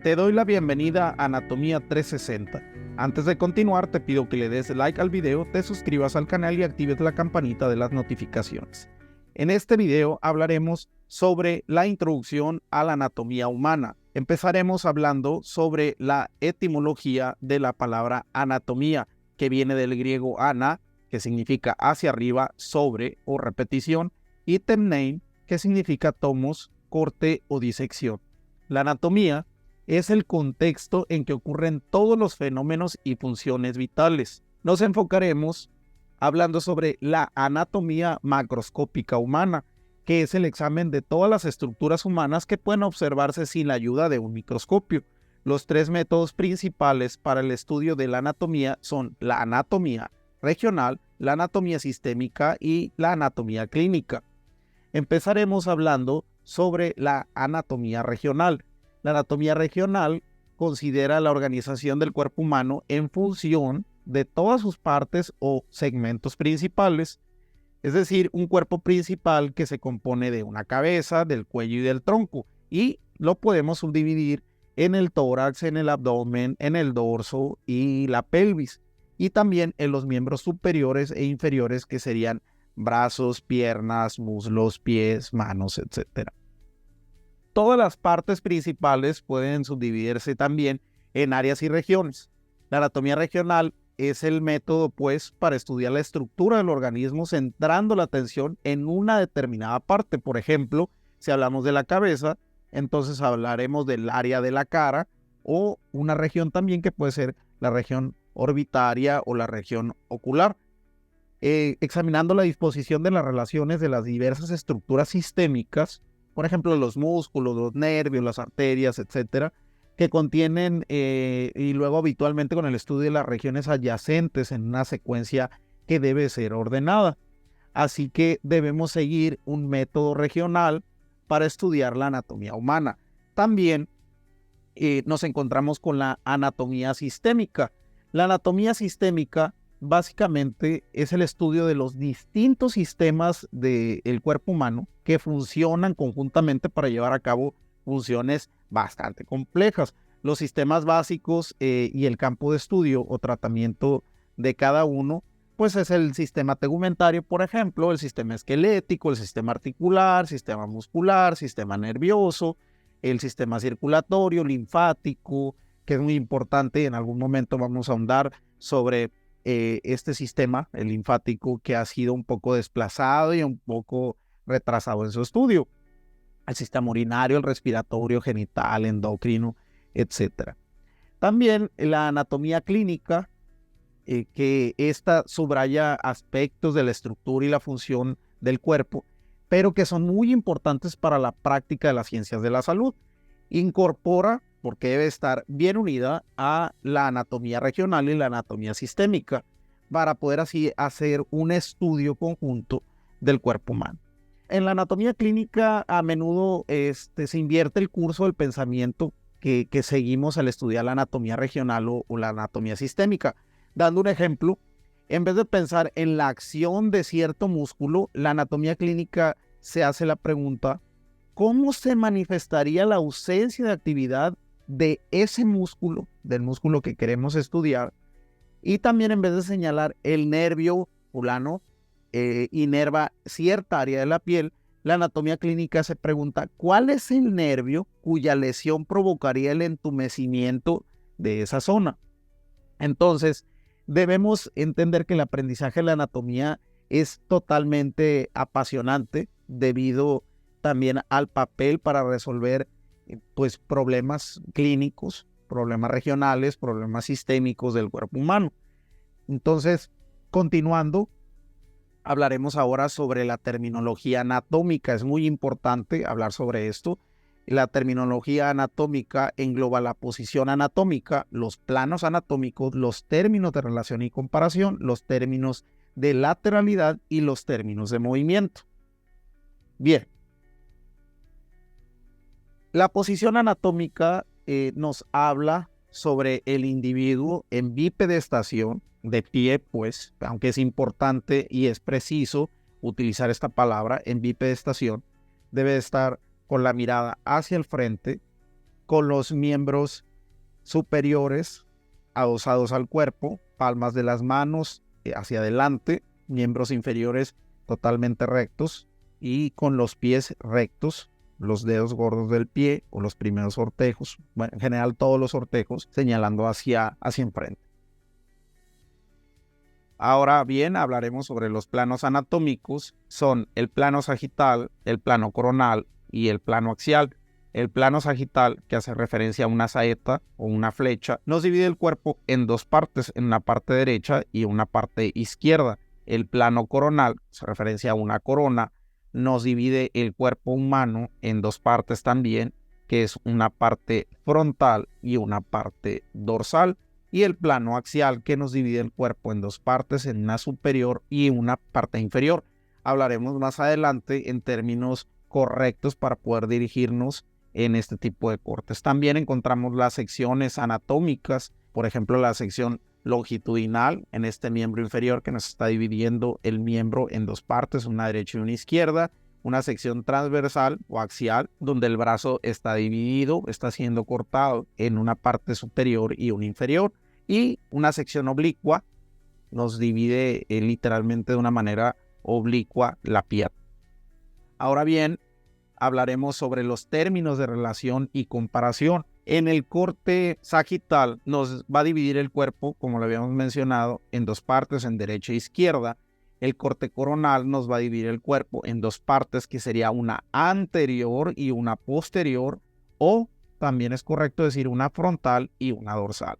Te doy la bienvenida a Anatomía 360. Antes de continuar, te pido que le des like al video, te suscribas al canal y actives la campanita de las notificaciones. En este video hablaremos sobre la introducción a la anatomía humana. Empezaremos hablando sobre la etimología de la palabra anatomía, que viene del griego ana, que significa hacia arriba, sobre o repetición, y temnein, que significa tomos, corte o disección. La anatomía es el contexto en que ocurren todos los fenómenos y funciones vitales. Nos enfocaremos hablando sobre la anatomía macroscópica humana, que es el examen de todas las estructuras humanas que pueden observarse sin la ayuda de un microscopio. Los tres métodos principales para el estudio de la anatomía son la anatomía regional, la anatomía sistémica y la anatomía clínica. Empezaremos hablando sobre la anatomía regional. La anatomía regional considera la organización del cuerpo humano en función de todas sus partes o segmentos principales, es decir, un cuerpo principal que se compone de una cabeza, del cuello y del tronco, y lo podemos subdividir en el tórax, en el abdomen, en el dorso y la pelvis, y también en los miembros superiores e inferiores que serían brazos, piernas, muslos, pies, manos, etc. Todas las partes principales pueden subdividirse también en áreas y regiones. La anatomía regional es el método, pues, para estudiar la estructura del organismo centrando la atención en una determinada parte. Por ejemplo, si hablamos de la cabeza, entonces hablaremos del área de la cara o una región también que puede ser la región orbitaria o la región ocular. Examinando la disposición de las relaciones de las diversas estructuras sistémicas, por ejemplo, los músculos, los nervios, las arterias, etcétera, que contienen y luego habitualmente con el estudio de las regiones adyacentes en una secuencia que debe ser ordenada. Así que debemos seguir un método regional para estudiar la anatomía humana. También nos encontramos con la anatomía sistémica. La anatomía sistémica básicamente es el estudio de los distintos sistemas del cuerpo humano que funcionan conjuntamente para llevar a cabo funciones bastante complejas. Los sistemas básicos y el campo de estudio o tratamiento de cada uno, pues es el sistema tegumentario, por ejemplo, el sistema esquelético, el sistema articular, sistema muscular, sistema nervioso, el sistema circulatorio, linfático, que es muy importante. En algún momento vamos a ahondar sobre este sistema, el linfático, que ha sido un poco desplazado y un poco retrasado en su estudio. El sistema urinario, el respiratorio, genital, endocrino, etc. También la anatomía clínica, que esta subraya aspectos de la estructura y la función del cuerpo, pero que son muy importantes para la práctica de las ciencias de la salud. Incorpora, porque debe estar bien unida a la anatomía regional y la anatomía sistémica, para poder así hacer un estudio conjunto del cuerpo humano. En la anatomía clínica a menudo se invierte el curso del pensamiento que seguimos al estudiar la anatomía regional o la anatomía sistémica. Dando un ejemplo, en vez de pensar en la acción de cierto músculo, la anatomía clínica se hace la pregunta: ¿cómo se manifestaría la ausencia de actividad de ese músculo, del músculo que queremos estudiar? Y también, en vez de señalar el nervio fulano inerva cierta área de la piel, la anatomía clínica se pregunta: ¿cuál es el nervio cuya lesión provocaría el entumecimiento de esa zona? Entonces, debemos entender que el aprendizaje de la anatomía es totalmente apasionante debido también al papel para resolver pues problemas clínicos, problemas regionales, problemas sistémicos del cuerpo humano. Entonces, continuando, hablaremos ahora sobre la terminología anatómica. Es muy importante hablar sobre esto. La terminología anatómica engloba la posición anatómica, los planos anatómicos, los términos de relación y comparación, los términos de lateralidad y los términos de movimiento. Bien, la posición anatómica nos habla sobre el individuo en bipedestación, de pie, pues, aunque es importante y es preciso utilizar esta palabra, en bipedestación, debe estar con la mirada hacia el frente, con los miembros superiores adosados al cuerpo, palmas de las manos hacia adelante, miembros inferiores totalmente rectos y con los pies rectos, los dedos gordos del pie o los primeros ortejos, bueno, en general todos los ortejos señalando hacia enfrente. Ahora bien, hablaremos sobre los planos anatómicos. Son el plano sagital, el plano coronal y el plano axial. El plano sagital, que hace referencia a una saeta o una flecha, nos divide el cuerpo en dos partes, en una parte derecha y una parte izquierda. El plano coronal, que hace referencia a una corona, nos divide el cuerpo humano en dos partes también, que es una parte frontal y una parte dorsal. Y el plano axial, que nos divide el cuerpo en dos partes, en una superior y una parte inferior. Hablaremos más adelante en términos correctos para poder dirigirnos en este tipo de cortes. También encontramos las secciones anatómicas, por ejemplo, la sección longitudinal en este miembro inferior que nos está dividiendo el miembro en dos partes, una derecha y una izquierda. Una sección transversal o axial, donde el brazo está dividido, está siendo cortado en una parte superior y una inferior. Y una sección oblicua nos divide literalmente de una manera oblicua la pierna. Ahora bien, hablaremos sobre los términos de relación y comparación. En el corte sagital nos va a dividir el cuerpo, como lo habíamos mencionado, en dos partes, en derecha e izquierda. El corte coronal nos va a dividir el cuerpo en dos partes, que sería una anterior y una posterior, o también es correcto decir una frontal y una dorsal.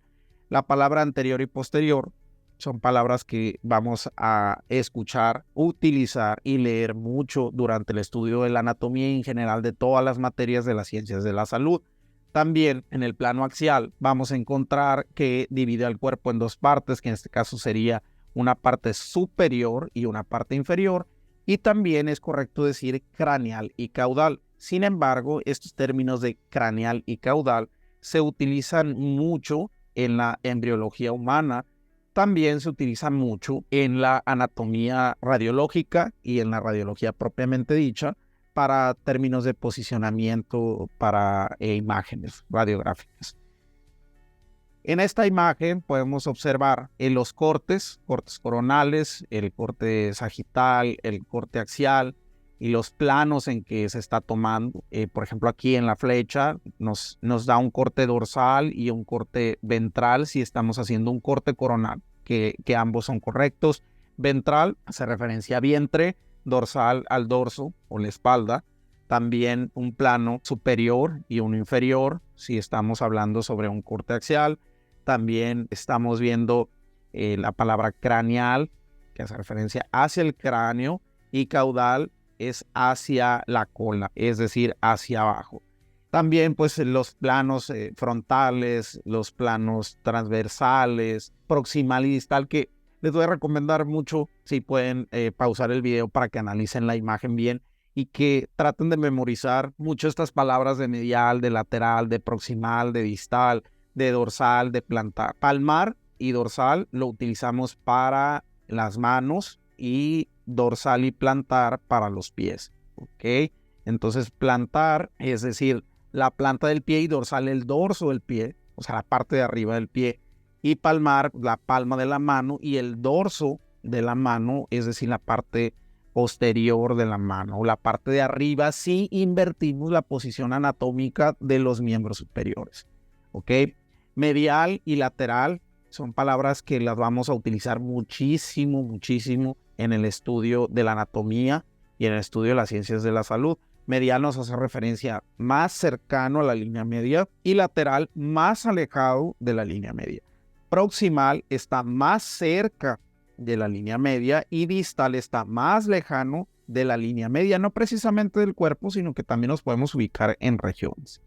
La palabra anterior y posterior son palabras que vamos a escuchar, utilizar y leer mucho durante el estudio de la anatomía y en general de todas las materias de las ciencias de la salud. También en el plano axial vamos a encontrar que divide el cuerpo en dos partes, que en este caso sería una parte superior y una parte inferior, y también es correcto decir craneal y caudal. Sin embargo, estos términos de craneal y caudal se utilizan mucho en la embriología humana, también se utilizan mucho en la anatomía radiológica y en la radiología propiamente dicha, para términos de posicionamiento para imágenes radiográficas. En esta imagen podemos observar los cortes coronales, el corte sagital, el corte axial y los planos en que se está tomando. Por ejemplo, aquí en la flecha nos da un corte dorsal y un corte ventral si estamos haciendo un corte coronal, que ambos son correctos. Ventral hace referencia a vientre, dorsal al dorso o la espalda. También un plano superior y uno inferior si estamos hablando sobre un corte axial. También estamos viendo la palabra craneal, que hace referencia hacia el cráneo, y caudal es hacia la cola, es decir, hacia abajo. También pues los planos frontales, los planos transversales, proximal y distal, que les voy a recomendar mucho si pueden pausar el video para que analicen la imagen bien y que traten de memorizar mucho estas palabras de medial, de lateral, de proximal, de distal, de dorsal, de plantar. Palmar y dorsal lo utilizamos para las manos y dorsal y plantar para los pies. ¿Ok? Entonces plantar, es decir, la planta del pie, y dorsal el dorso del pie, o sea, la parte de arriba del pie. Y palmar, la palma de la mano, y el dorso de la mano, es decir, la parte posterior de la mano, o la parte de arriba si invertimos la posición anatómica de los miembros superiores. ¿Ok? Medial y lateral son palabras que las vamos a utilizar muchísimo en el estudio de la anatomía y en el estudio de las ciencias de la salud. Medial nos hace referencia más cercano a la línea media y lateral más alejado de la línea media. Proximal está más cerca de la línea media y distal está más lejano de la línea media, no precisamente del cuerpo, sino que también nos podemos ubicar en regiones.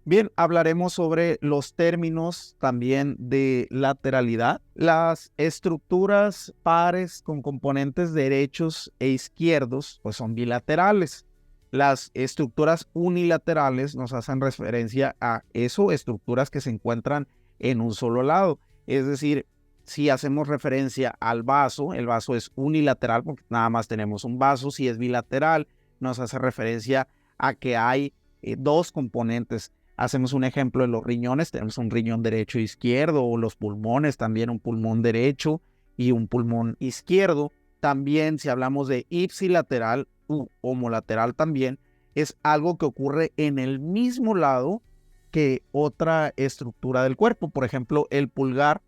Bien, hablaremos sobre los términos también de lateralidad. Las estructuras pares con componentes derechos e izquierdos pues son bilaterales. Las estructuras unilaterales nos hacen referencia a eso, estructuras que se encuentran en un solo lado. Es decir, si hacemos referencia al vaso, el vaso es unilateral porque nada más tenemos un vaso. Si es bilateral, nos hace referencia a que hay dos componentes. Hacemos un ejemplo de los riñones, tenemos un riñón derecho e izquierdo, o los pulmones, también un pulmón derecho y un pulmón izquierdo. También si hablamos de ipsilateral u homolateral también, es algo que ocurre en el mismo lado que otra estructura del cuerpo. Por ejemplo, el pulgar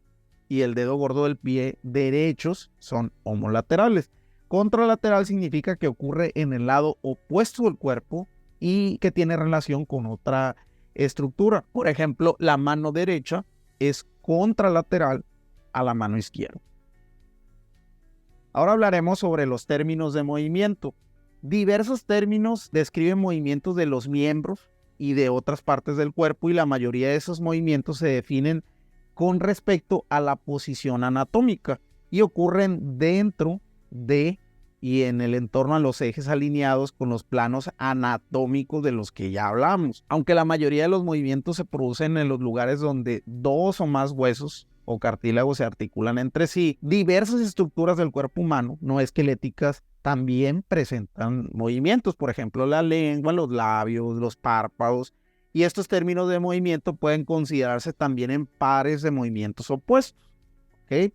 y el dedo gordo del pie derechos son homolaterales. Contralateral significa que ocurre en el lado opuesto del cuerpo y que tiene relación con otra estructura. Por ejemplo, la mano derecha es contralateral a la mano izquierda. Ahora hablaremos sobre los términos de movimiento. Diversos términos describen movimientos de los miembros y de otras partes del cuerpo, y la mayoría de esos movimientos se definen con respecto a la posición anatómica y ocurren dentro de y en el entorno a los ejes alineados con los planos anatómicos de los que ya hablamos. Aunque la mayoría de los movimientos se producen en los lugares donde dos o más huesos o cartílagos se articulan entre sí, diversas estructuras del cuerpo humano no esqueléticas también presentan movimientos, por ejemplo la lengua, los labios, los párpados, y estos términos de movimiento pueden considerarse también en pares de movimientos opuestos. ¿Okay?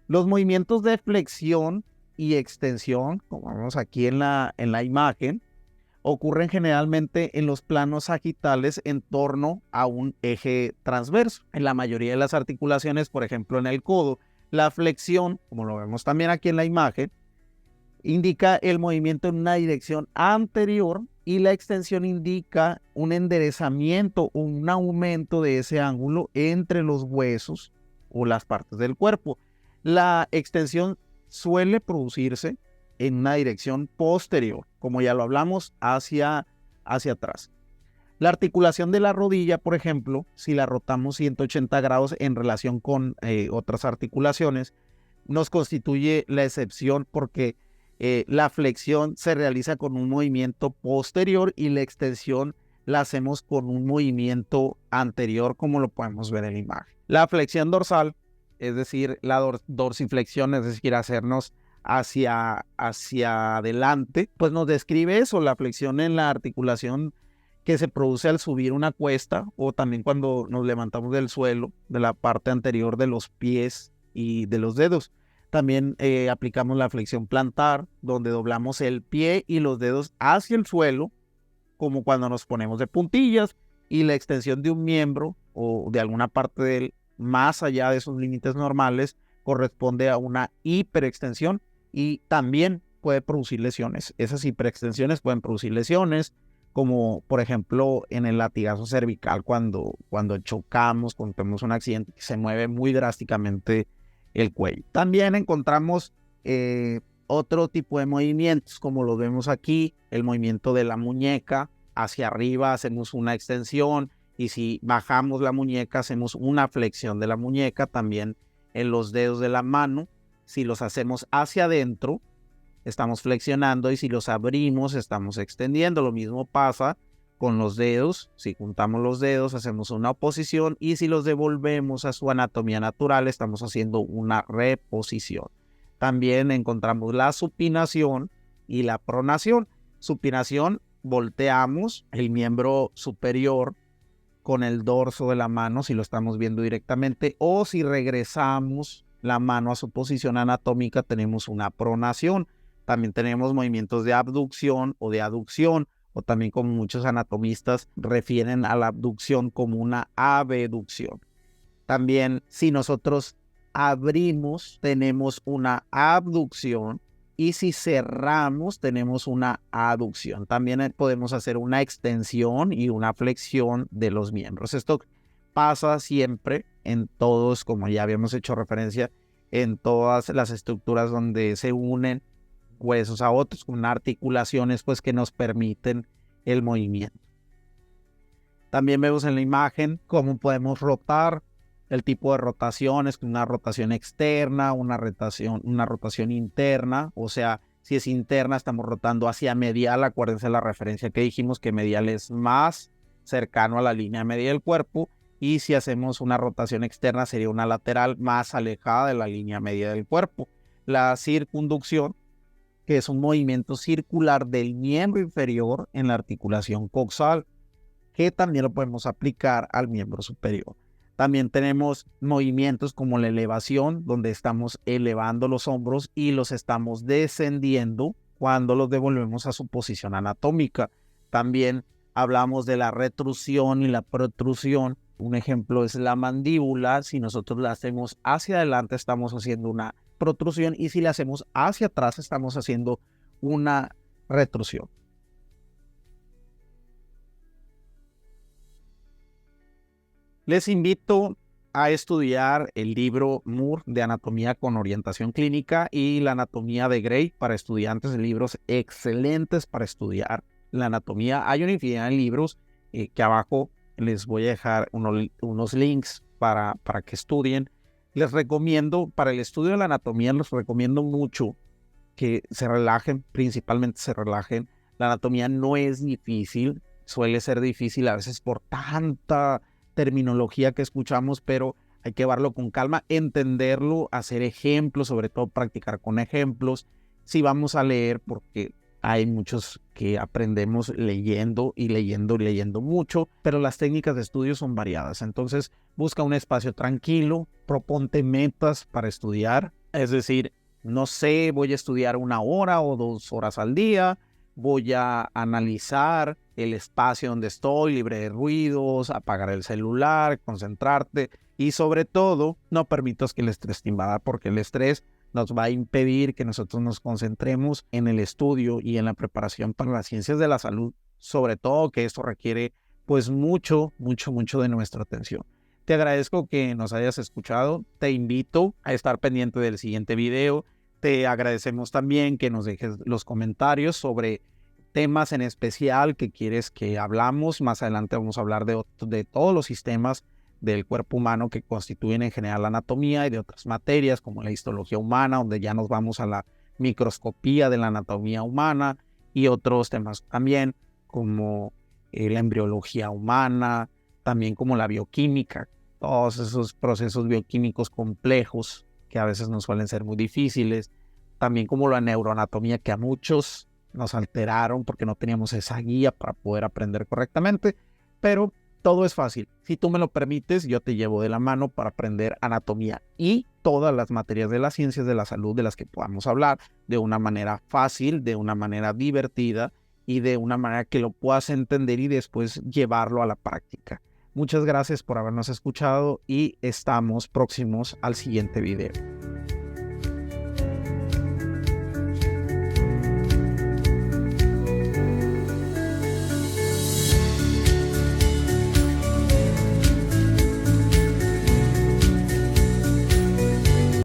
Los movimientos de flexión y extensión, como vemos aquí en la imagen, ocurren generalmente en los planos sagitales en torno a un eje transverso. En la mayoría de las articulaciones, por ejemplo en el codo, la flexión, como lo vemos también aquí en la imagen, indica el movimiento en una dirección anterior y la extensión indica un enderezamiento o un aumento de ese ángulo entre los huesos o las partes del cuerpo. La extensión suele producirse en una dirección posterior, como ya lo hablamos, hacia atrás. La articulación de la rodilla, por ejemplo, si la rotamos 180 grados en relación con otras articulaciones, nos constituye la excepción porque la flexión se realiza con un movimiento posterior y la extensión la hacemos con un movimiento anterior, como lo podemos ver en la imagen. La flexión dorsal, es decir, la dorsiflexión, es decir, hacernos hacia adelante, pues nos describe eso, la flexión en la articulación que se produce al subir una cuesta o también cuando nos levantamos del suelo, de la parte anterior de los pies y de los dedos. También aplicamos la flexión plantar, donde doblamos el pie y los dedos hacia el suelo, como cuando nos ponemos de puntillas, y la extensión de un miembro o de alguna parte de él más allá de sus límites normales corresponde a una hiperextensión y también puede producir lesiones. Esas hiperextensiones pueden producir lesiones, como por ejemplo en el latigazo cervical cuando chocamos, cuando tenemos un accidente que se mueve muy drásticamente el cuello. También encontramos otro tipo de movimientos, como lo vemos aquí, el movimiento de la muñeca hacia arriba, hacemos una extensión, y si bajamos la muñeca hacemos una flexión de la muñeca. También en los dedos de la mano, si los hacemos hacia adentro, estamos flexionando, y si los abrimos, estamos extendiendo. Lo mismo pasa con los dedos. Si juntamos los dedos, hacemos una oposición, y si los devolvemos a su anatomía natural, estamos haciendo una reposición. También encontramos la supinación y la pronación. Supinación, volteamos el miembro superior con el dorso de la mano, si lo estamos viendo directamente, o si regresamos la mano a su posición anatómica, tenemos una pronación. También tenemos movimientos de abducción o de aducción, o también como muchos anatomistas refieren a la abducción como una abducción. También si nosotros abrimos, tenemos una abducción, y si cerramos, tenemos una aducción. También podemos hacer una extensión y una flexión de los miembros. Esto pasa siempre en todos, como ya habíamos hecho referencia, en todas las estructuras donde se unen huesos a otros, con articulaciones pues que nos permiten el movimiento. También vemos en la imagen cómo podemos rotar. El tipo de rotación es una rotación externa, una rotación interna. O sea, si es interna, estamos rotando hacia medial. Acuérdense la referencia que dijimos, que medial es más cercano a la línea media del cuerpo, y si hacemos una rotación externa sería una lateral más alejada de la línea media del cuerpo. La circunducción, que es un movimiento circular del miembro inferior en la articulación coxal. que también lo podemos aplicar al miembro superior. También tenemos movimientos como la elevación, donde estamos elevando los hombros y los estamos descendiendo cuando los devolvemos a su posición anatómica. También hablamos de la retrusión y la protrusión. Un ejemplo es la mandíbula. Si nosotros la hacemos hacia adelante, estamos haciendo una protrusión, y si la hacemos hacia atrás, estamos haciendo una retrusión. Les invito a estudiar el libro Moore de Anatomía con Orientación Clínica y la Anatomía de Gray para estudiantes, libros excelentes para estudiar la anatomía. Hay una infinidad de libros que abajo les voy a dejar unos links para que estudien. Les recomiendo, para el estudio de la anatomía, les recomiendo mucho que se relajen, principalmente se relajen. La anatomía no es difícil, suele ser difícil a veces por tanta terminología que escuchamos, pero hay que llevarlo con calma, entenderlo, hacer ejemplos, sobre todo practicar con ejemplos. Si vamos a leer, porque hay muchos que aprendemos leyendo y leyendo y leyendo mucho, pero las técnicas de estudio son variadas. Entonces, busca un espacio tranquilo, proponte metas para estudiar, es decir, no sé, voy a estudiar 1 hora o 2 horas al día, voy a analizar el espacio donde estoy, libre de ruidos, apagar el celular, concentrarte y sobre todo no permitas que el estrés te invada, porque el estrés nos va a impedir que nosotros nos concentremos en el estudio y en la preparación para las ciencias de la salud, sobre todo que esto requiere pues mucho de nuestra atención. Te agradezco que nos hayas escuchado, te invito a estar pendiente del siguiente video. Te agradecemos también que nos dejes los comentarios sobre temas en especial que quieres que hablamos. Más adelante vamos a hablar de todos los sistemas del cuerpo humano que constituyen en general la anatomía, y de otras materias como la histología humana, donde ya nos vamos a la microscopía de la anatomía humana, y otros temas también como la embriología humana, también como la bioquímica, todos esos procesos bioquímicos complejos que a veces nos suelen ser muy difíciles, también como la neuroanatomía, que a muchos nos alteraron porque no teníamos esa guía para poder aprender correctamente, pero todo es fácil. Si tú me lo permites, yo te llevo de la mano para aprender anatomía y todas las materias de las ciencias de la salud de las que podamos hablar de una manera fácil, de una manera divertida y de una manera que lo puedas entender y después llevarlo a la práctica. Muchas gracias por habernos escuchado y estamos próximos al siguiente video.